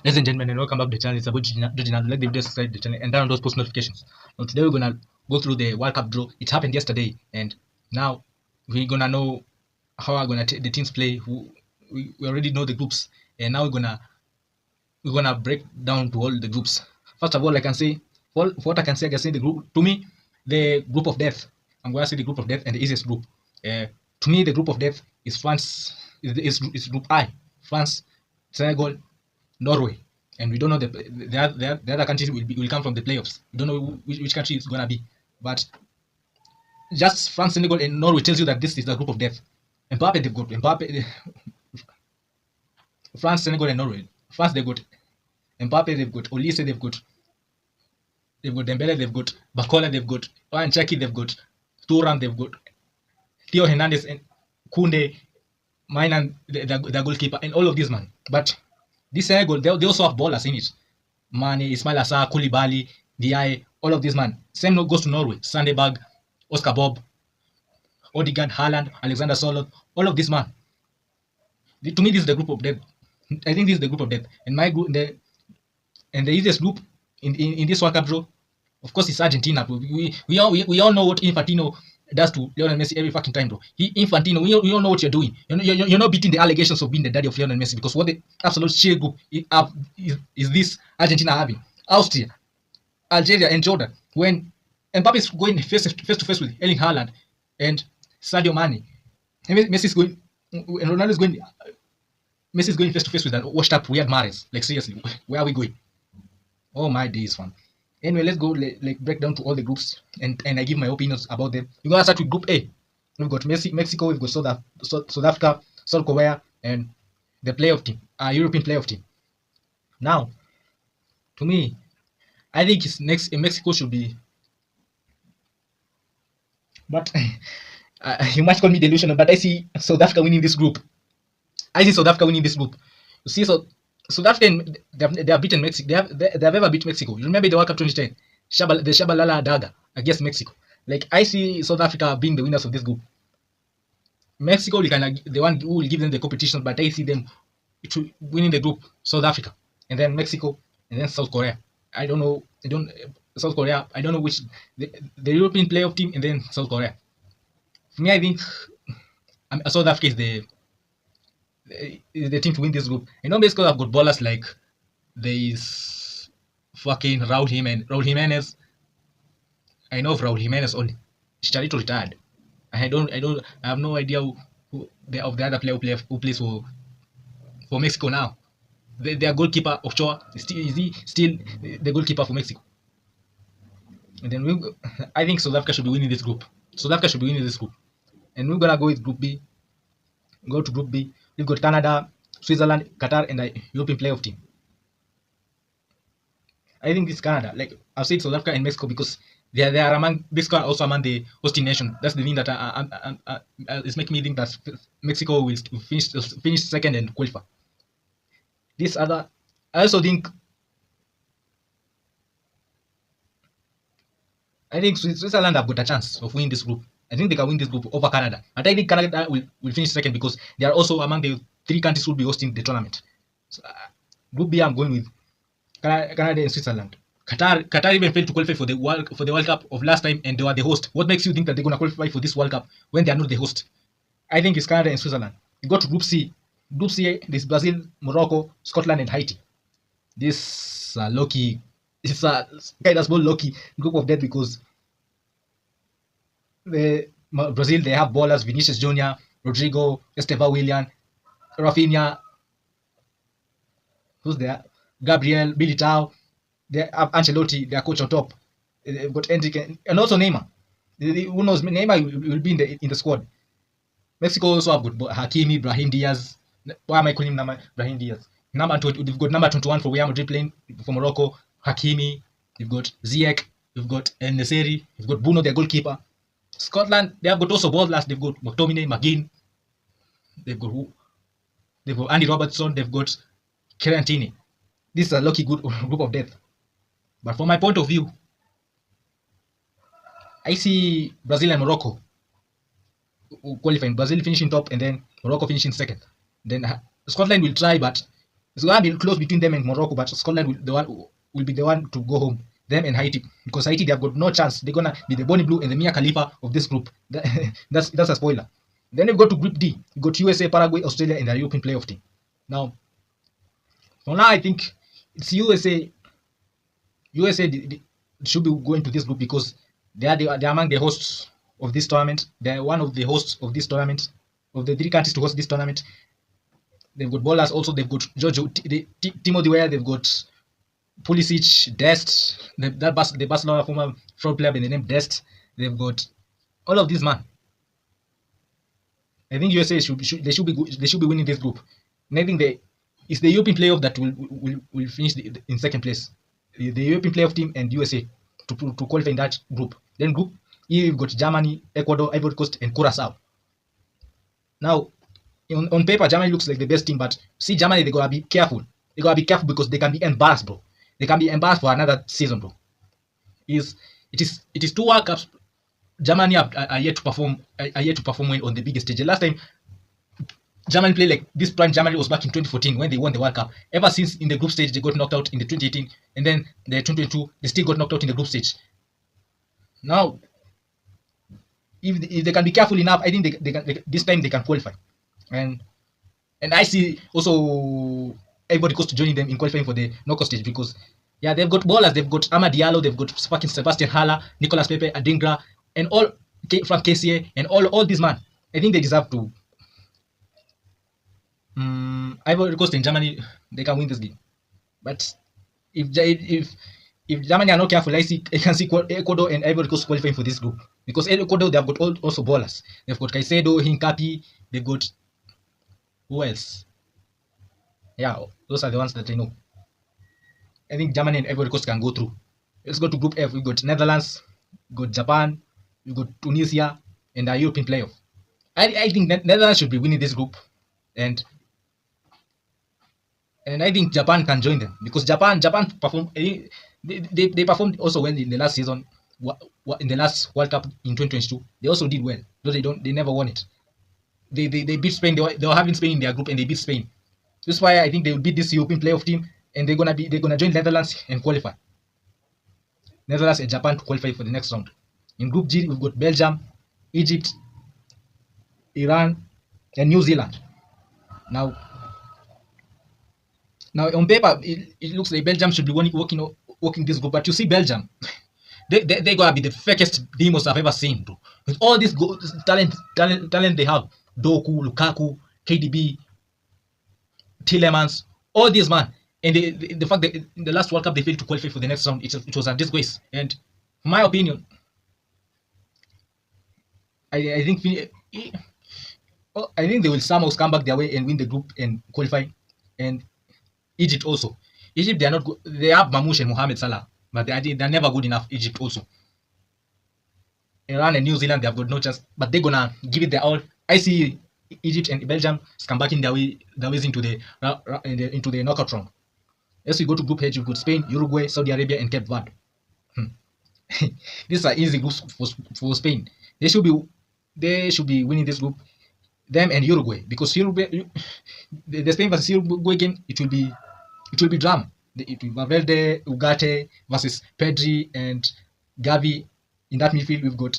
Ladies and gentlemen, and welcome back to the channel. It's about Jujinando. Like the video, subscribe to the channel, and turn on those post notifications. Now, today we're gonna go through the World Cup draw. It happened yesterday, and now we're gonna know how are gonna the teams play. Who we already know the groups, and now we're gonna break down to all the groups. First of all, I can say for what I can say the group to me, the group of death. I'm gonna say the group of death and the easiest group. To me, the group of death is France. Is Group I. France, Senegal, Norway, and we don't know the other countries will come from the playoffs. We don't know which country is gonna be, but just France, Senegal, and Norway tells you that this is the group of death. Mbappe, they've got Mbappe. France, Senegal, and Norway. France, they've got Mbappe, they've got Olise, they've got Dembele, they've got Bakola, they've got Chaki, they've got Thuram, they've got Theo Hernandez and Kunde, Mainan, the goalkeeper, and all of these man. But this Senegal, they also have ballers in it. Mane, Ismail Assar, Koulibaly, Diaye, all of these man. Same goes to Norway. Sandberg, Oscar Bob, Odegaard, Haaland, Alexander Sørloth, all of these man. To me, this is the group of death. I think this is the group of death. And my group, the easiest group in this World Cup draw, of course, it's Argentina. We all know what Infantino does to Lionel Messi every fucking time, bro. Infantino, we all know what you're doing. You're not beating the allegations of being the daddy of Lionel Messi, because what the absolute shit group is this Argentina having? Austria, Algeria, and Jordan. When Mbappe is going face to face with Erling Haaland and Sadio Mane, and Messi is going, and Ronaldo is going. Messi is going face to face with that washed up Riyad Mahrez. Like, seriously, where are we going? Oh my days, man. Anyway, let's go like break down to all the groups and I give my opinions about them. We're gonna start with Group A. We've got Mexico, we've got South Africa, South Korea, and the playoff team, European playoff team. Now, to me, I think Mexico should be, but you might call me delusional, but I see South Africa winning this group. You see, so South Africa, they have beaten Mexico. They have ever beat Mexico. You remember the World Cup 2010, the Shabalala Daga against Mexico. Like, I see South Africa being the winners of this group. Mexico, the one who will give them the competition, but I see them winning the group. South Africa, and then Mexico, and then South Korea. South Korea. I don't know which the European playoff team, and then South Korea. For me, I think South Africa is the team to win this group. Mexico have got ballers like there is fucking Raul Jimenez. I know of Raul Jimenez only. Chicharito retired. I have no idea who the other player who plays for Mexico now. Their goalkeeper Ochoa is he still the goalkeeper for Mexico. And then I think South Africa should be winning this group. And we're gonna go with Group B. Go to Group B. We've got Canada, Switzerland, Qatar, and the European playoff team. I think this Canada. Like, I've said South Africa and Mexico because they are among this are also among the hosting nation. That's the thing that is making me think that Mexico will finish second and qualify. I also think. I think Switzerland have got a chance of winning this group. I think they can win this group over Canada. And I think Canada will finish second because they are also among the 3 countries who will be hosting the tournament. So, Group B, I'm going with Canada and Switzerland. Qatar even failed to qualify for the World Cup of last time, and they were the host. What makes you think that they're going to qualify for this World Cup when they are not the host? I think it's Canada and Switzerland. You go to Group C. Group C, this Brazil, Morocco, Scotland, and Haiti. This low-key, it's a kind of small low-key group of death because Brazil, they have ballers Vinicius Junior, Rodrigo, Estevão Willian, Rafinha, who's there? Gabriel, Militao, they have Ancelotti, their coach on top. They've got Enrique, and also Neymar. Who knows? Neymar will be in the squad. Mexico also have got Hakimi, Brahim Diaz. Why am I calling him Brahim Diaz? They've got number 21 for Real Madrid playing for Morocco. Hakimi. They've got Ziyech. They've got Neseri. They've got Bruno, their goalkeeper. Scotland, they have got also ballers. They've got McTominay, McGinn. They've got Andy Robertson. They've got Kieran Tierney. This is a lucky good group of death. But from my point of view, I see Brazil and Morocco qualifying. Brazil finishing top and then Morocco finishing second. Then Scotland will try, but It's gonna be close between them and Morocco, but Scotland will be the one to go home. Them and Haiti, because Haiti they have got no chance. They're gonna be the Bonnie Blue and the Mia Khalifa of this group. That's a spoiler. Then we go to Group D. You got USA, Paraguay, Australia, and the European playoff team. Now, for now, I think it's USA. USA should be going to this group because they're among the hosts of this tournament. They're one of the hosts of this tournament, of the 3 countries to host this tournament. They've got ballers also. They've got Timothy Weah. They've got Pulisic, Dest, the Barcelona former fraud player by the name Dest. They've got all of these, man. I think USA should be winning this group. And I think it's the European playoff that will finish in second place. The European playoff team and USA to qualify in that group. Then Group E, you've got Germany, Ecuador, Ivory Coast, and Curacao. Now, on paper, Germany looks like the best team, but see, Germany, they gotta be careful. They gotta be careful because they can be embarrassed, bro. They can be embarrassed for another season, bro. It is 2 World Cups. Germany are yet to perform well on the biggest stage. The last time Germany played like this, prime Germany was back in 2014 when they won the World Cup. Ever since in the group stage they got knocked out in the 2018, and then the 2022 they still got knocked out in the group stage. Now, if they can be careful enough, I think this time they can qualify. And I see also everybody goes to joining them in qualifying for the knockout stage because yeah, they've got ballers. They've got Amad Diallo, they've got fucking Sebastian Haller, Nicolas Pepe, Adingra, and all Frank Kessié, and all these man. I think they deserve to. Ivory Coast and Germany, they can win this game. But if Germany are not careful, I can see Ecuador and Ivory Coast qualifying for this group because Ecuador they have got also ballers. They've got Caicedo, Hincapi, they've got who else? Yeah, those are the ones that I know. I think Germany and Ivory Coast can go through. Let's go to Group F. We got Netherlands, we got Japan, we got Tunisia, and the European playoff. I think Netherlands should be winning this group, and I think Japan can join them because Japan performed. They performed also well in the last season, in the last World Cup in 2022. They also did well, though they never won it. They beat Spain. They were having Spain in their group and they beat Spain. That's why I think they will beat this European playoff team and they're gonna join Netherlands and qualify. Netherlands and Japan to qualify for the next round. In Group G, we've got Belgium, Egypt, Iran, and New Zealand. Now on paper, it looks like Belgium should be working this group, but you see Belgium, they're gonna be the fakest demos I've ever seen, bro. With all this talent they have, Doku, Lukaku, KDB, Tielemans, all these man, and the fact that in the last World Cup they failed to qualify for the next round, it was a disgrace. And in my opinion, I think they will somehow come back their way and win the group and qualify. And Egypt also. Egypt, they are not good. They have Mamouche and Mohamed Salah, but they're never good enough. Egypt also. Iran and New Zealand, they have got no chance, but they're gonna give it their all. I see Egypt and Belgium come back in their ways into the knockout round. As we go to Group H, we've got Spain, Uruguay, Saudi Arabia, and Cape Verde. These are easy groups for Spain. They should be winning this group. Them and Uruguay, because Uruguay, the Spain versus Uruguay game, it will be drama. It will be Valverde, Ugarte versus Pedri and Gavi. In that midfield, we've got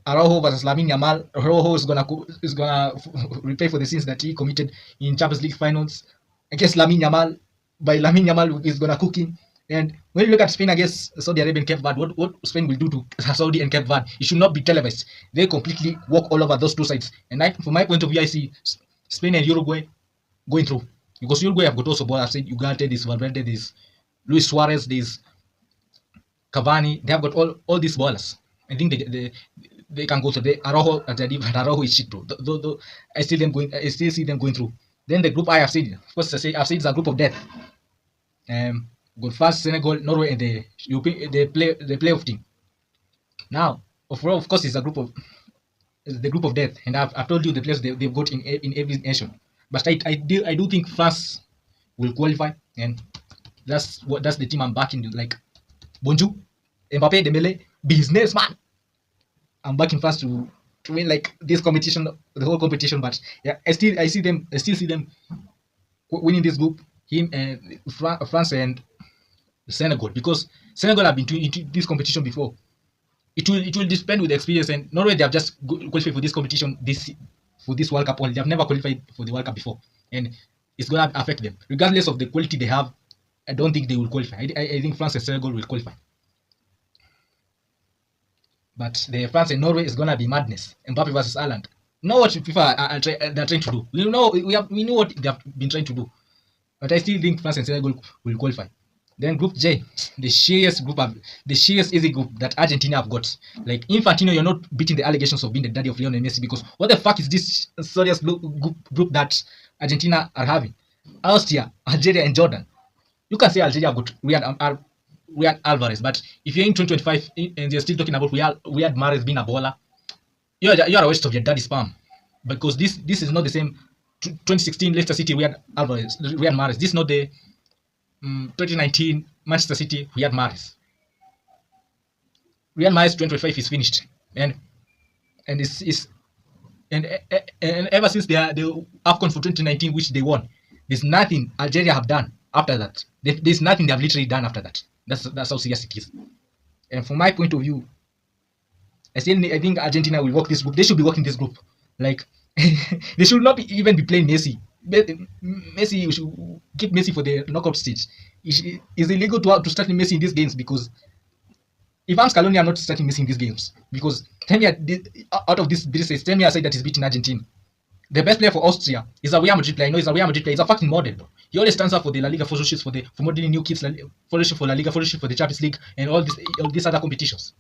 Araujo versus Lamine Yamal. Araujo is gonna repay for the sins that he committed in Champions League finals against Lamine Yamal. By Lamine Yamal is gonna cook him. And when you look at Spain against Saudi Arabia and Cape Verde, what Spain will do to Saudi and Cape Verde, it should not be televised. They completely walk all over those two sides. And from my point of view, I see Spain and Uruguay going through. Because Uruguay have got also ball. I've said Ugarte, this Valverde, this Luis Suarez, this Cavani. They have got all these ballers. I think they can go through. Araujo is shit, bro. Though I still see them going through. Then the group I've said it's a group of death. Got France, Senegal, Norway, and the playoff team. Now, of course, it's the group of death, and I've told you the players they've got in every nation. But I do think France will qualify, and that's the team I'm backing. Like Bonjour, Mbappe, Dembele, businessman. I'm backing France to win like this competition, the whole competition. But yeah, I still see them winning this group. him and France and Senegal, because Senegal have been into this competition before. It will depend with the experience, and Norway, they have just qualified for this competition for this World Cup only. They have never qualified for the World Cup before, and it's gonna affect them regardless of the quality they have. I don't think they will qualify. I think France and Senegal will qualify, but the France and Norway is gonna be madness. Mbappe versus Haaland. Know what FIFA they're trying to do. We know what they have been trying to do, but I still think France and Senegal will qualify. Then Group J, the sheerest easy group that Argentina have got. Like Infantino, you're not beating the allegations of being the daddy of Lionel Messi, because what the fuck is this serious group that Argentina are having? Austria, Algeria, and Jordan. You can say Algeria have got Riyad Alvarez, but if you're in 2025 and you're still talking about Riyad Mahrez being a baller, you're a waste of your daddy's sperm, because this is not the same 2016 Leicester City Riyad Mahrez. This is not the 2019 Manchester City Riyad Mahrez. Riyad Mahrez 2025 is finished, and ever since the AFCON for 2019, which they won, there's nothing Algeria have done after that. There's nothing they have literally done after that. That's how serious it is. And from my point of view, I think Argentina will work this group. They should be working this group. Like they should not even be playing Messi. Messi, you should keep Messi for the knockout stage. It's illegal to start Messi in these games, because if I'm Scaloni, I'm not starting Messi in these games, because out of this race, tell me aside that he's beating Argentina. The best player for Austria is a Real Madrid player. I know he's a Real Madrid player. He's a fucking model, bro. He always stands up for the La Liga fellowships, for modeling new kids, fellowship for La Liga, fellowship for the Champions League, and all these other competitions.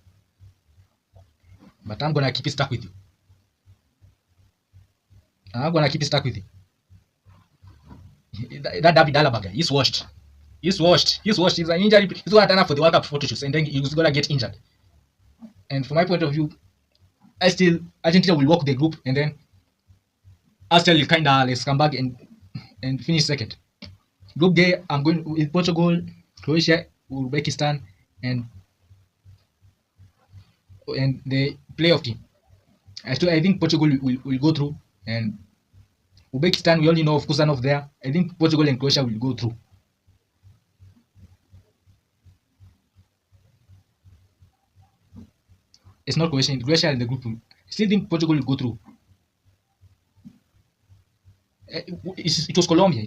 But I'm gonna keep it stuck with you. That David Alaba guy, he's washed. He's an injury. He's gonna turn up for the World Cup photo shoots, and then he's gonna get injured. And from my point of view, Argentina will walk the group, and then Austria will kind of come back and finish second. Group D, I'm going with Portugal, Croatia, Uzbekistan, and the playoff team. I think Portugal will go through, and Uzbekistan, we only know of Kusanov there. I think Portugal and Croatia will go through. It's not Croatia in the group. I still think Portugal will go through. It was Colombia.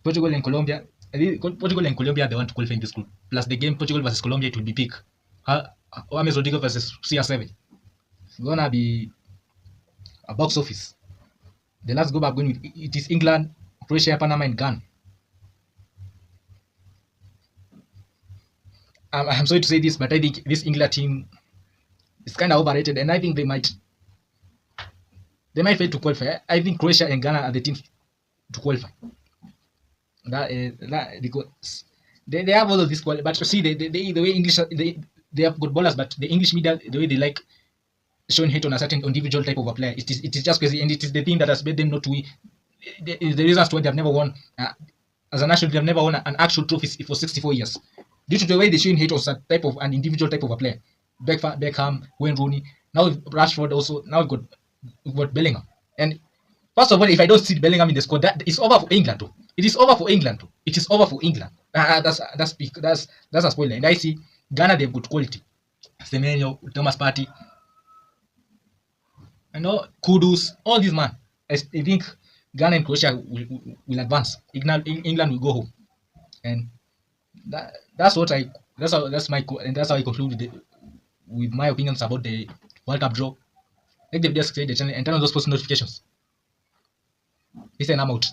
Portugal and Colombia. I think Portugal and Colombia, they want to qualify in this group. Plus the game Portugal versus Colombia, it will be big. James Rodriguez versus CR7. It's gonna be a box office. The last group I'm going with, it is England, Croatia, Panama, and Ghana. I'm sorry to say this, but I think this England team is kind of overrated, and I think they might fail to qualify. I think Croatia and Ghana are the teams to qualify. Because they have all of this quality, but you see the way English they have good ballers, but the English media, the way they like showing hate on a certain individual type of a player, it is just crazy, and it is the thing that has made them not to win. The reason as to why they have never won as a national, they have never won an actual trophy for 64 years, due to the way they showing hate on an individual type of a player. Beckham, Wayne Rooney, now Rashford also. Now we've got Bellingham. And first of all, if I don't see Bellingham in the squad, that is over for England too. It is over for England. That's a spoiler. And I see Ghana, they've got quality. Semenyo, Thomas Partey, I know Kudus, all these man. I think Ghana and Croatia will advance. England will go home, and that's how I conclude with my opinions about the World Cup draw. Like the video, subscribe the channel and turn on those post notifications. Listen, I'm out.